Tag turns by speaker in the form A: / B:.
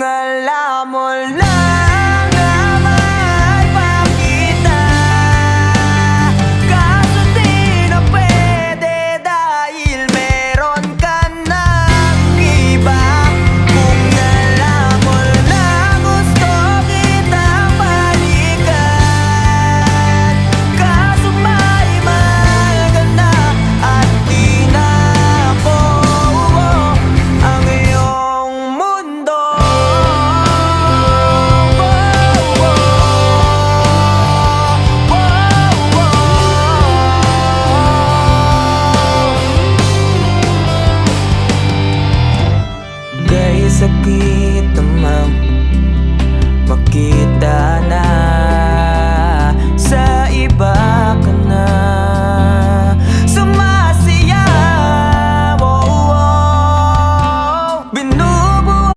A: Kung alam mo lang na mahal pa kita, kaso di na pwede dahil meron ka ng iba. Kung alam mo lang gusto kitang balikan, kaso may mahal ka na at di na ako ang iyong mundo. Kay sakit naman makita na